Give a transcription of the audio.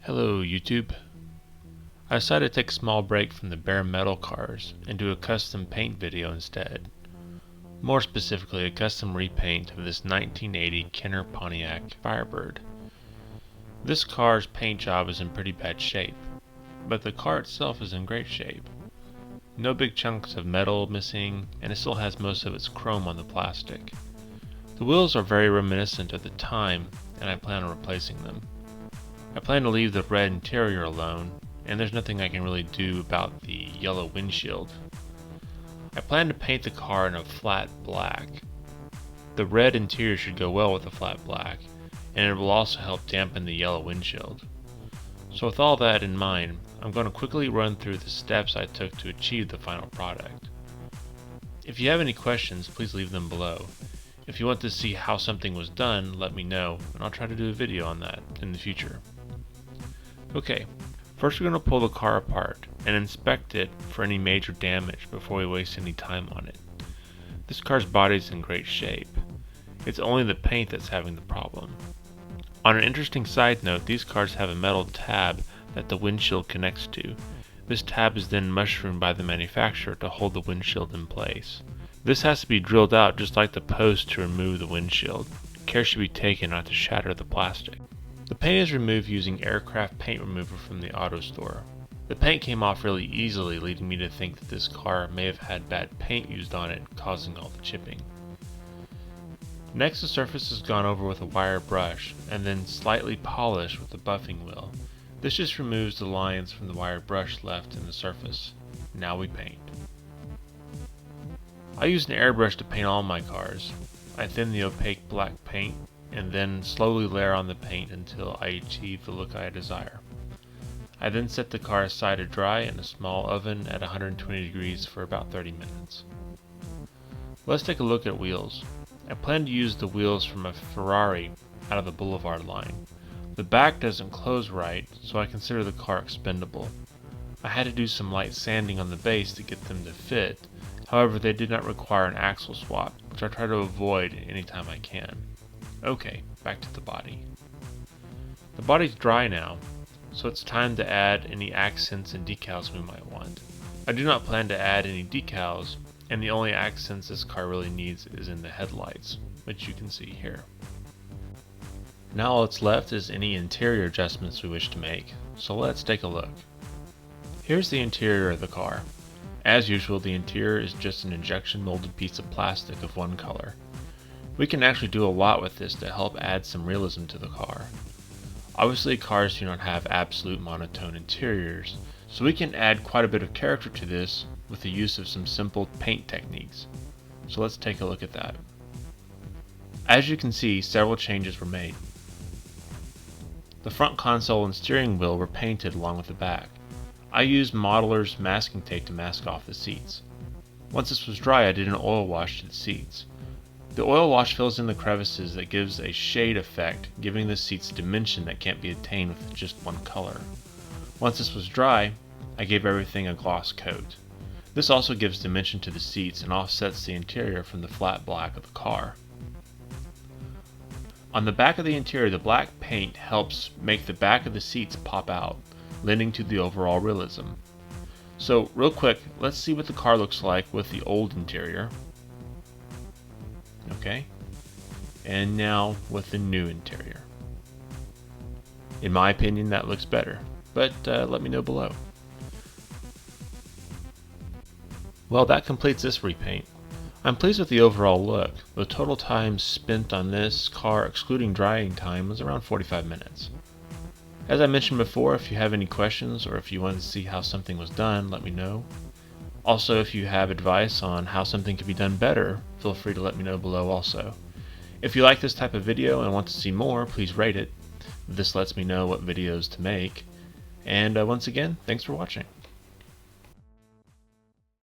Hello YouTube. I decided to take a small break from the bare metal cars and do a custom paint video instead. More specifically, a custom repaint of this 1980 Kenner Pontiac Firebird. This car's paint job is in pretty bad shape, but the car itself is in great shape. No big chunks of metal missing, and it still has most of its chrome on the plastic. The wheels are very reminiscent of the time, and I plan on replacing them. I plan to leave the red interior alone, and there's nothing I can really do about the yellow windshield. I plan to paint the car in a flat black. The red interior should go well with the flat black, and it will also help dampen the yellow windshield. So with all that in mind, I'm going to quickly run through the steps I took to achieve the final product. If you have any questions, please leave them below. If you want to see how something was done, let me know, and I'll try to do a video on that in the future. Okay, first we're going to pull the car apart and inspect it for any major damage before we waste any time on it. This car's body is in great shape. It's only the paint that's having the problem. On an interesting side note, these cars have a metal tab that the windshield connects to. This tab is then mushroomed by the manufacturer to hold the windshield in place. This has to be drilled out just like the post to remove the windshield. Care should be taken not to shatter the plastic. The paint is removed using aircraft paint remover from the auto store. The paint came off really easily, leading me to think that this car may have had bad paint used on it, causing all the chipping. Next, the surface is gone over with a wire brush and then slightly polished with a buffing wheel. This just removes the lines from the wire brush left in the surface. Now we paint. I use an airbrush to paint all my cars. I thin the opaque black paint and then slowly layer on the paint until I achieve the look I desire. I then set the car aside to dry in a small oven at 120 degrees for about 30 minutes. Let's take a look at wheels. I plan to use the wheels from a Ferrari out of the Boulevard line. The back doesn't close right, so I consider the car expendable. I had to do some light sanding on the base to get them to fit. However, they did not require an axle swap, which I try to avoid anytime I can. Okay, back to the body. The body's dry now, so it's time to add any accents and decals we might want. I do not plan to add any decals, and the only accents this car really needs is in the headlights, which you can see here. Now all that's left is any interior adjustments we wish to make, so let's take a look. Here's the interior of the car. As usual, the interior is just an injection molded piece of plastic of one color. We can actually do a lot with this to help add some realism to the car. Obviously, cars do not have absolute monotone interiors, so we can add quite a bit of character to this with the use of some simple paint techniques. So let's take a look at that. As you can see, several changes were made. The front console and steering wheel were painted along with the back. I used modeler's masking tape to mask off the seats. Once this was dry, I did an oil wash to the seats. The oil wash fills in the crevices that gives a shade effect, giving the seats dimension that can't be attained with just one color. Once this was dry, I gave everything a gloss coat. This also gives dimension to the seats and offsets the interior from the flat black of the car. On the back of the interior, the black paint helps make the back of the seats pop out, lending to the overall realism. So real quick, let's see what the car looks like with the old interior. Okay, and now with the new interior. In my opinion, that looks better, but let me know below. Well, that completes this repaint. I'm pleased with the overall look. The total time spent on this car, excluding drying time, was around 45 minutes. As I mentioned before, if you have any questions or if you want to see how something was done, let me know. Also, if you have advice on how something could be done better, feel free to let me know below also. If you like this type of video and want to see more, please rate it. This lets me know what videos to make. And once again, thanks for watching.